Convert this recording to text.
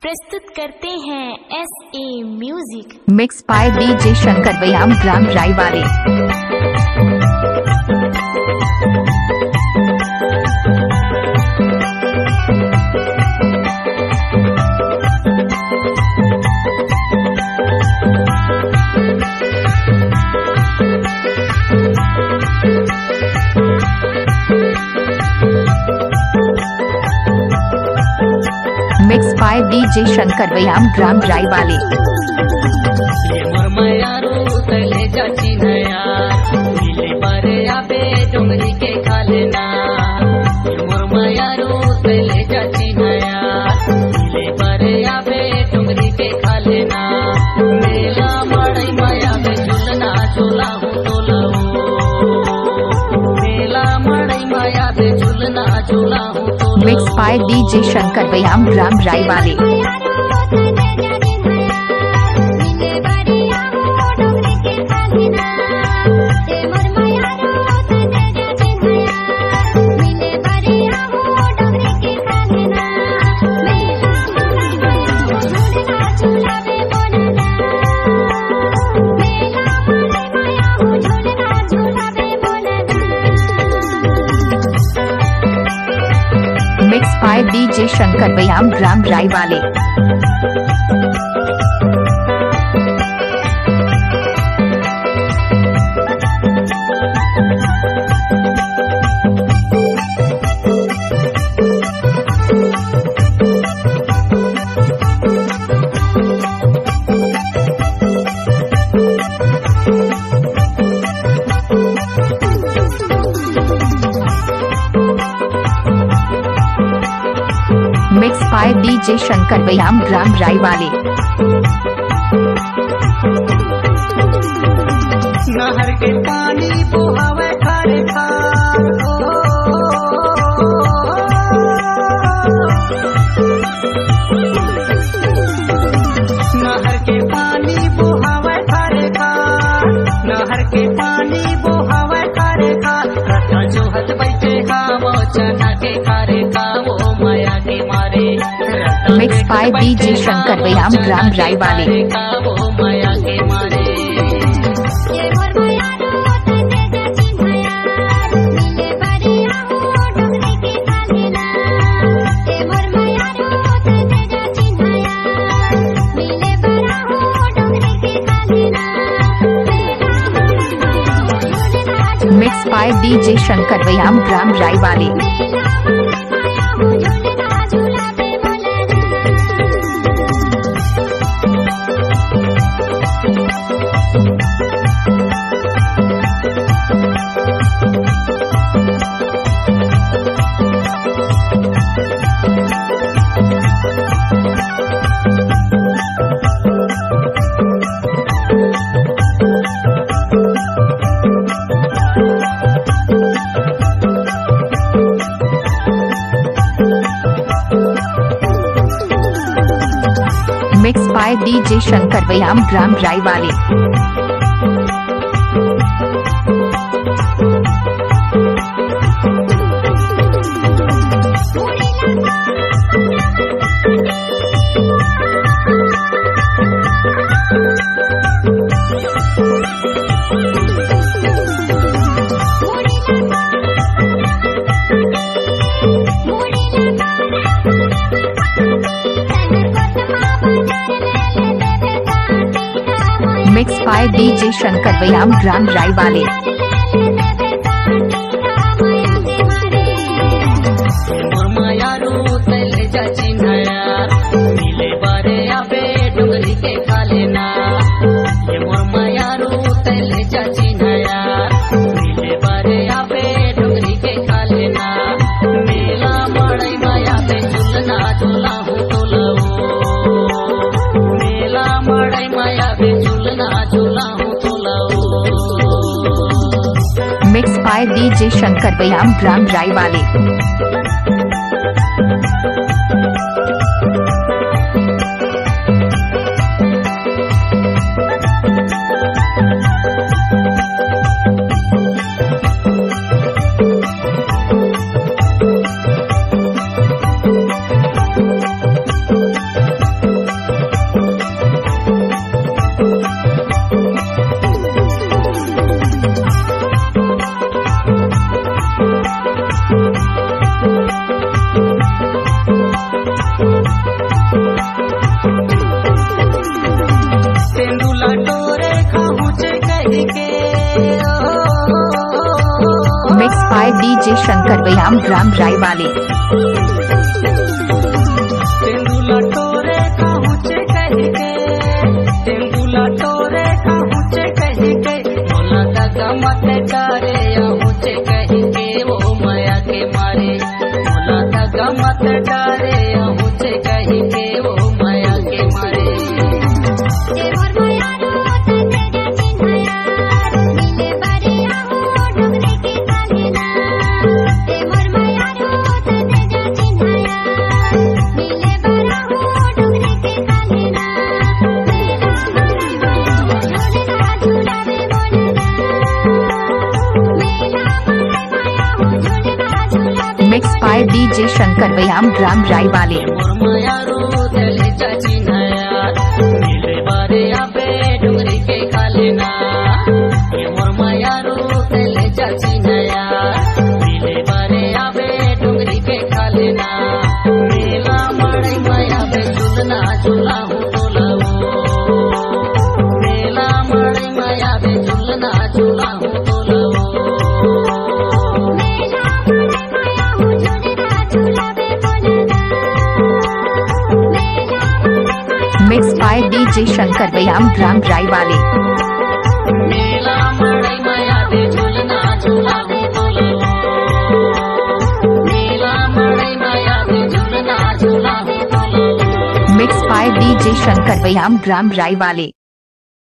प्रस्तुत करते हैं SA music. Mix by DJ Shankar व्यायाम ग्राम रायवाले। मिक्स बाय DJ शंकर व्यायाम ग्राम रायवाले। मिक्स बाय DJ शंकर व्यायाम ग्राम रायवाले। मिक्स बाय DJ शंकर व्यायाम ग्राम रायवाले। मिक्स बाय DJ शंकर व्यायाम ग्राम रायवाले। नहर के पानी बहावे खारे खार, नहर के पानी बहावे खारे खार, नहर के पानी बहावे खारे खार। रखा जो हथ बैठे खावो चना के खारे खावो माया के मारे। मिक्स बाय DJ शंकर व्यायाम ग्राम रायवाले। माया के मारे। मिक्स बाय DJ शंकर व्यायाम ग्राम रायवाले। मिक्स बाय DJ शंकर व्यायाम ग्राम रायवाले। मिक्स बाय DJ शंकर व्यायाम ग्राम रायवाले। मिक्स बाय DJ शंकर व्यायाम ग्राम रायवाले। बाय डीजे शंकर व्यायाम ग्राम रायवाले। तेंदुला टोरे कहूचे कही के, तेंदुला टोरे कहूचे कही के, मोला दगा मत डारे आहूचे कही के, वो माया के मारे मोला दगा मत डारे आहूचे कही के, वो माया के मारे। मिक्स बाय डीजे शंकर व्यायाम ग्राम रायवाले। माया रो चले चाची नया मिले बारे आबे डुंगरी के खालेना, ये मोर माया रो चले चाची नया मिले बारे आबे डुंगरी के खालेना, मेला मड़ई माया बे झूलना झूला हूँ तोलाओ, मेला मड़ई माया बे झूलना झूला हूँ तोलाओ। मिक्स बाय डीजे शंकर व्यायाम ग्राम रायवाले। मेला मड़ई माया बे झूलना झूला हूँ तोलाओ, मेला मड़ई माया बे झूलना झूला हूँ तोलाओ। मिक्स बाय डीजे शंकर व्यायाम ग्राम रायवाले।